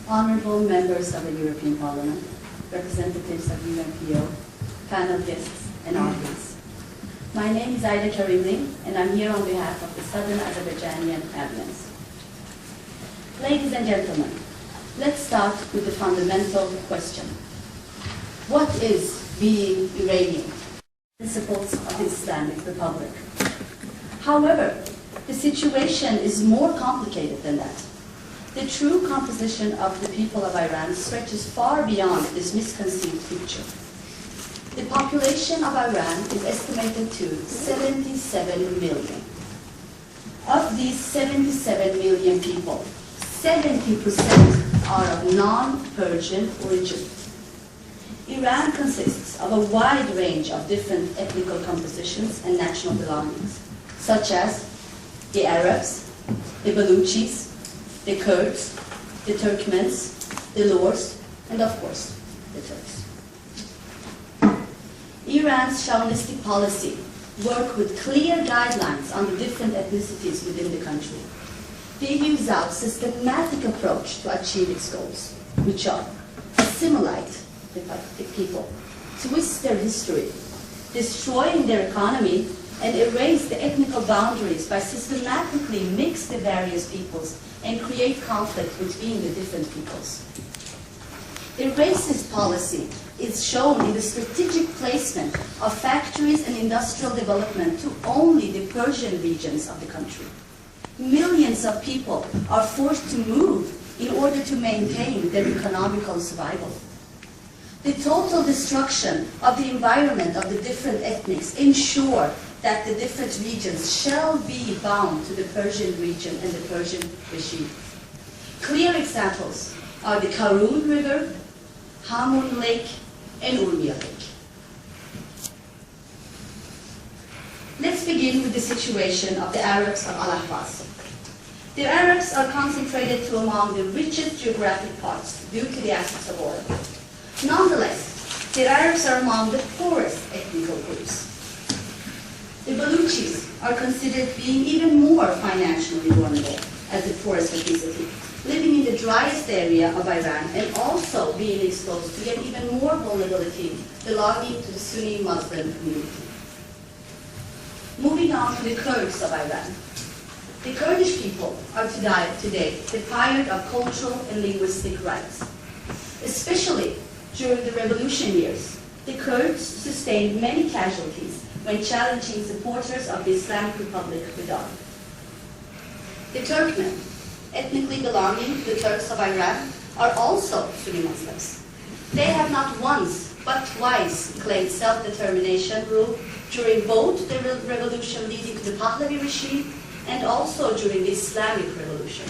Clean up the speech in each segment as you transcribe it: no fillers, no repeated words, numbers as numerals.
Honorable members of the European Parliament, representatives of UNPO, panel guests, and audience. My name is Ayda Karimli, and I'm here on behalf of the Southern Azerbaijani Alliance. Ladies and gentlemen, let's start with the fundamental question. What is being Iranian? Principles of the Islamic Republic. However, the situation is more complicated than that. The true composition of the people of Iran stretches far beyond this misconceived picture. The population of Iran is estimated to 77 million. Of these 77 million people, 70% are of non-Persian origin. Iran consists of a wide range of different ethnical compositions and national belongings, such as the Arabs, the Baluchis, the Kurds, the Turkmens, the Lurs, and of course, the Turks. Iran's chauvinistic policy works with clear guidelines on the different ethnicities within the country. They use a systematic approach to achieve its goals, which are assimilate the people, twist their history, destroying their economy, and erase the ethnical boundaries by systematically mix the various peoples and create conflict between the different peoples. The racist policy is shown in the strategic placement of factories and industrial development to only the Persian regions of the country. Millions of people are forced to move in order to maintain their economical survival. The total destruction of the environment of the different ethnics ensure that the different regions shall be bound to the Persian region and the Persian regime. Clear examples are the Karun River, Hamun Lake, and Urmia Lake. Let's begin with the situation of the Arabs of Al-Ahvaz. The Arabs are concentrated to among the richest geographic parts due to the access of oil. Nonetheless, the Arabs are among the poorest ethnical groups. The Baluchis are considered being even more financially vulnerable as the poorest ethnicity, living in the driest area of Iran and also being exposed to yet even more vulnerability belonging to the Sunni Muslim community. Moving on to the Kurds of Iran. The Kurdish people are today deprived of cultural and linguistic rights. Especially during the revolution years, the Kurds sustained many casualties when challenging supporters of the Islamic Republic with arms. The Turkmen, ethnically belonging to the Turks of Iran, are also Sunni Muslims. They have not once but twice claimed self-determination rule during both the revolution leading to the Pahlavi regime and also during the Islamic Revolution,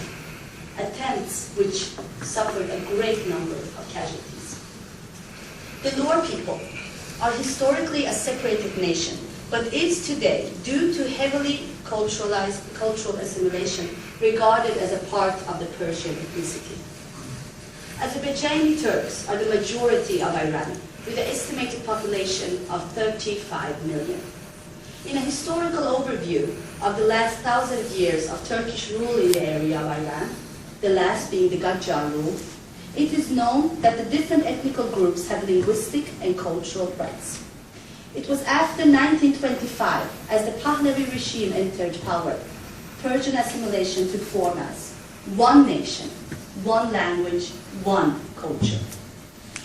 attempts which suffered a great number of casualties. The Lur people are historically a separated nation, but is today, due to heavily cultural assimilation, regarded as a part of the Persian ethnicity. Azerbaijani Turks are the majority of Iran, with an estimated population of 35 million. In a historical overview of the last 1,000 years of Turkish rule in the area of Iran, the last being the Qajar rule, it is known that the different ethnical groups had linguistic and cultural rights. It was after 1925, as the Pahlavi regime entered power, Persian assimilation took form as one nation, one language, one culture.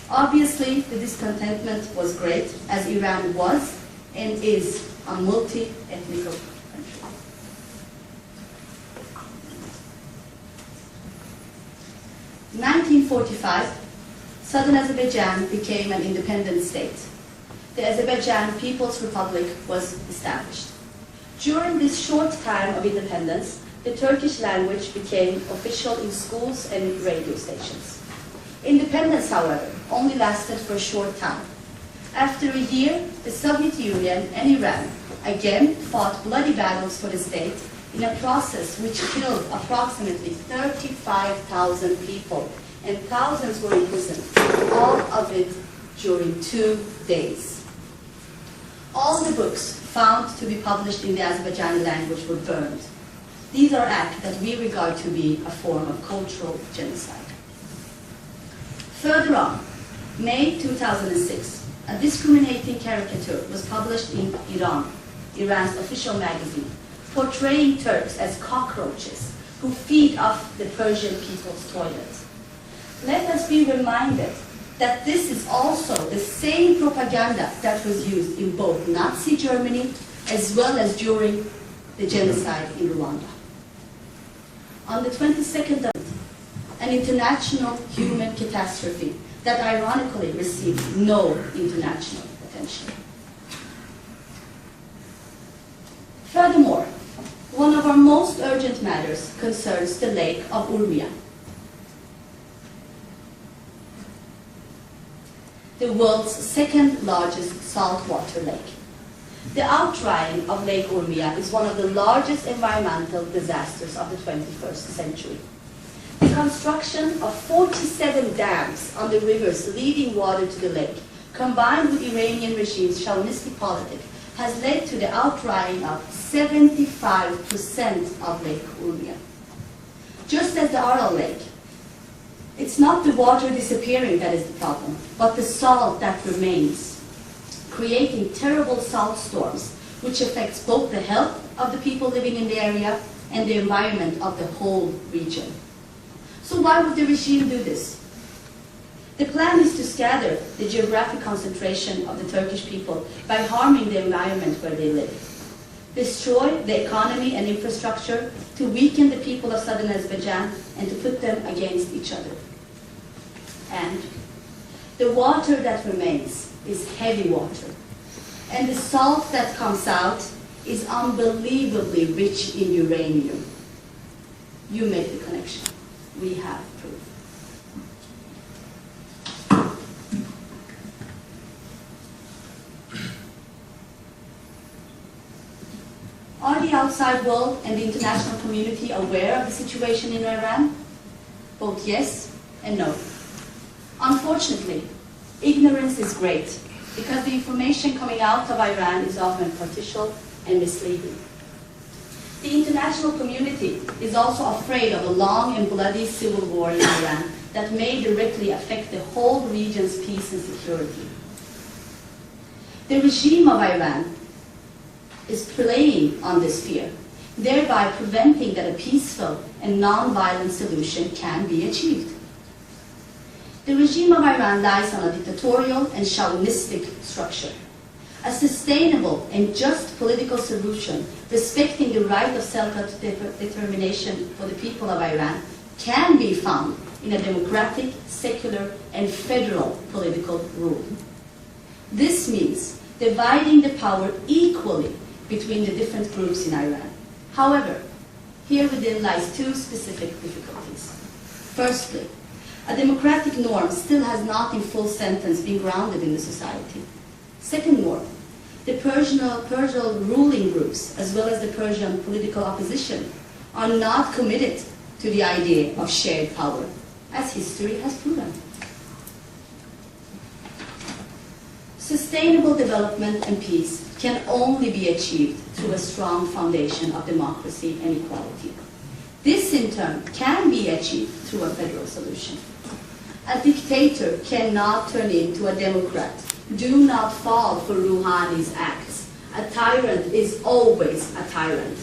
Obviously, the discontentment was great, as Iran was and is a multi-ethnic country. In 1945, Southern Azerbaijan became an independent state. The Azerbaijan People's Republic was established. During this short time of independence, the Turkish language became official in schools and radio stations. Independence, however, only lasted for a short time. After a year, the Soviet Union and Iran again fought bloody battles for the state in a process which killed approximately 35,000 people, and thousands were imprisoned, all of it during 2 days. All the books found to be published in the Azerbaijani language were burned. These are acts that we regard to be a form of cultural genocide. Further on, May 2006, a discriminating caricature was published in Iran, Iran's official magazine, portraying Turks as cockroaches who feed off the Persian people's toilets. Let us be reminded that this is also the same propaganda that was used in both Nazi Germany as well as during the genocide in Rwanda. On the 22nd of an international human catastrophe that ironically received no international attention. Furthermore, one of our most urgent matters concerns the lake of Urmia, the world's second largest saltwater lake. The outdrying of Lake Urmia is one of the largest environmental disasters of the 21st century. The construction of 47 dams on the rivers leading water to the lake, combined with Iranian regime's chauvinistic politic, has led to the outdrying of 75% of Lake Urmia. Just as the Aral Lake, it's not the water disappearing that is the problem, but the salt that remains, creating terrible salt storms, which affects both the health of the people living in the area and the environment of the whole region. So why would the regime do this? The plan is to scatter the geographic concentration of the Turkish people by harming the environment where they live, destroy the economy and infrastructure to weaken the people of southern Azerbaijan and to put them against each other. And the water that remains is heavy water, and the salt that comes out is unbelievably rich in uranium. You make the connection. We have proof. Are the outside world and the international community aware of the situation in Iran? Both yes and no. Unfortunately, ignorance is great because the information coming out of Iran is often partial and misleading. The international community is also afraid of a long and bloody civil war in Iran that may directly affect the whole region's peace and security. The regime of Iran is playing on this fear, thereby preventing that a peaceful and non-violent solution can be achieved. The regime of Iran lies on a dictatorial and chauvinistic structure. A sustainable and just political solution respecting the right of self-determination for the people of Iran can be found in a democratic, secular, and federal political rule. This means dividing the power equally between the different groups in Iran. However, here within lies two specific difficulties. Firstly, a democratic norm still has not in full sentence been grounded in the society. Second more, the Persian ruling groups, as well as the Persian political opposition, are not committed to the idea of shared power, as history has proven. Sustainable development and peace can only be achieved through a strong foundation of democracy and equality. This, in turn, can be achieved through a federal solution. A dictator cannot turn into a democrat. Do not fall for Rouhani's acts. A tyrant is always a tyrant.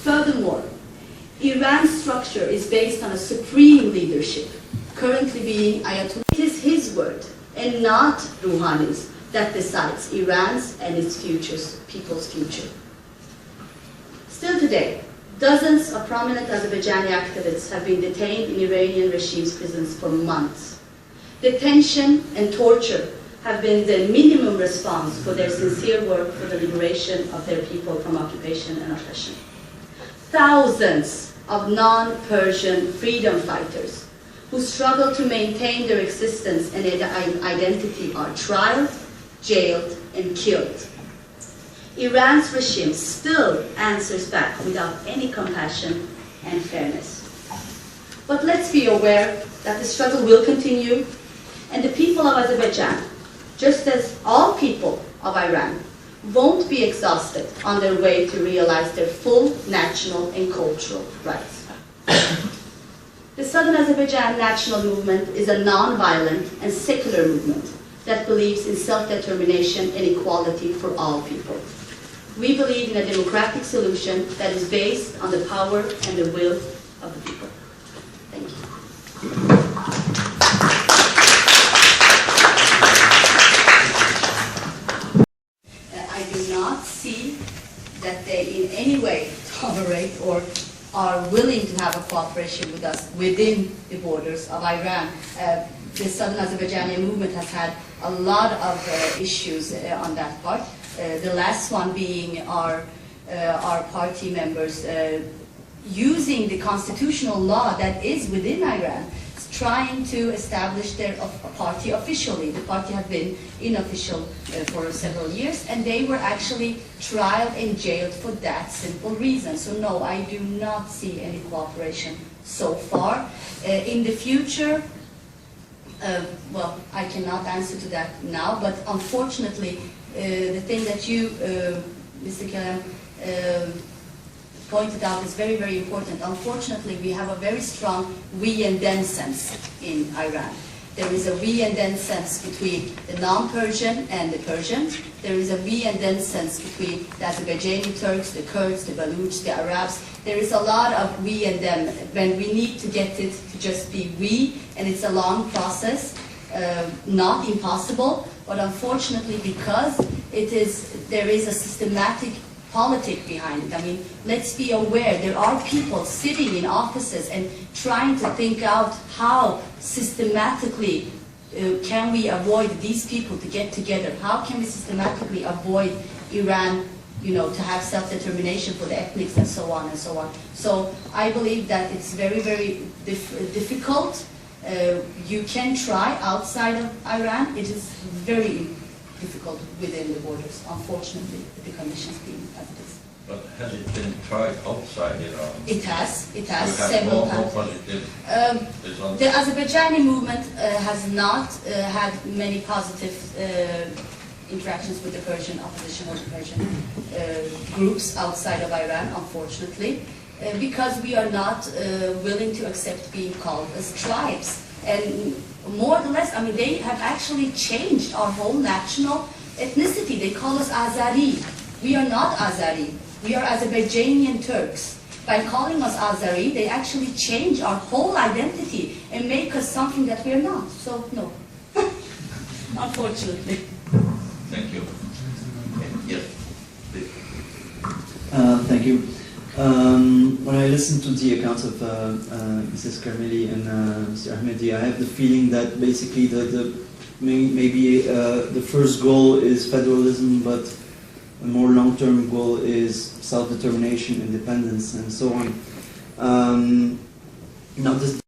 Furthermore, Iran's structure is based on a supreme leadership, currently being Ayatollah. It is his word, and not Rouhani's, that decides Iran's and its people's future. Still today, dozens of prominent Azerbaijani activists have been detained in Iranian regime's prisons for months. Detention and torture have been the minimum response for their sincere work for the liberation of their people from occupation and oppression. Thousands of non-Persian freedom fighters who struggle to maintain their existence and identity are tried, jailed, and killed. Iran's regime still answers back without any compassion and fairness. But let's be aware that the struggle will continue, and the people of Azerbaijan, just as all people of Iran, won't be exhausted on their way to realize their full national and cultural rights. The Southern Azerbaijan national movement is a non-violent and secular movement that believes in self-determination and equality for all people. We believe in a democratic solution that is based on the power and the will of the people. Thank you. I do not see that they in any way tolerate or are willing to have a cooperation with us within the borders of Iran. The Southern Azerbaijani movement has had a lot of issues on that part. The last one being our party members using the constitutional law that is within Iran, trying to establish their party officially. The party had been unofficial for several years, and they were actually tried and jailed for that simple reason. So no, I do not see any cooperation so far. In the future, well, I cannot answer to that now, but unfortunately, the thing that you, Mr. Kielam, pointed out is very, very important. Unfortunately, we have a very strong we and them sense in Iran. There is a we and them sense between the non-Persian and the Persian. There is a we and them sense between the Azerbaijani Turks, the Kurds, the Baluch, the Arabs. There is a lot of we and them when we need to get it to just be we, and it's a long process, not impossible, but unfortunately because there is a systematic politic behind it. I mean, let's be aware, there are people sitting in offices and trying to think out how systematically can we avoid these people to get together? How can we systematically avoid Iran, you know, to have self-determination for the ethnics and so on and so on. So I believe that it's very, very difficult. You can try outside of Iran. It is very difficult within the borders, unfortunately, the conditions being as it is. But has it been tried outside Iran? It has several times. The Azerbaijani movement has not had many positive interactions with the Persian opposition or the Persian groups outside of Iran, unfortunately, because we are not willing to accept being called as tribes. And more or less, I mean, they have actually changed our whole national ethnicity. They call us Azari. We are not Azari. We are Azerbaijani Turks. By calling us Azari, they actually change our whole identity and make us something that we are not. So, no. Unfortunately. Thank you. Yes. Thank you. When I listen to the accounts of Mrs. Karmeli and Mr. Ahmedi, I have the feeling that basically maybe the first goal is federalism, but a more long-term goal is self-determination, independence, and so on. Now, this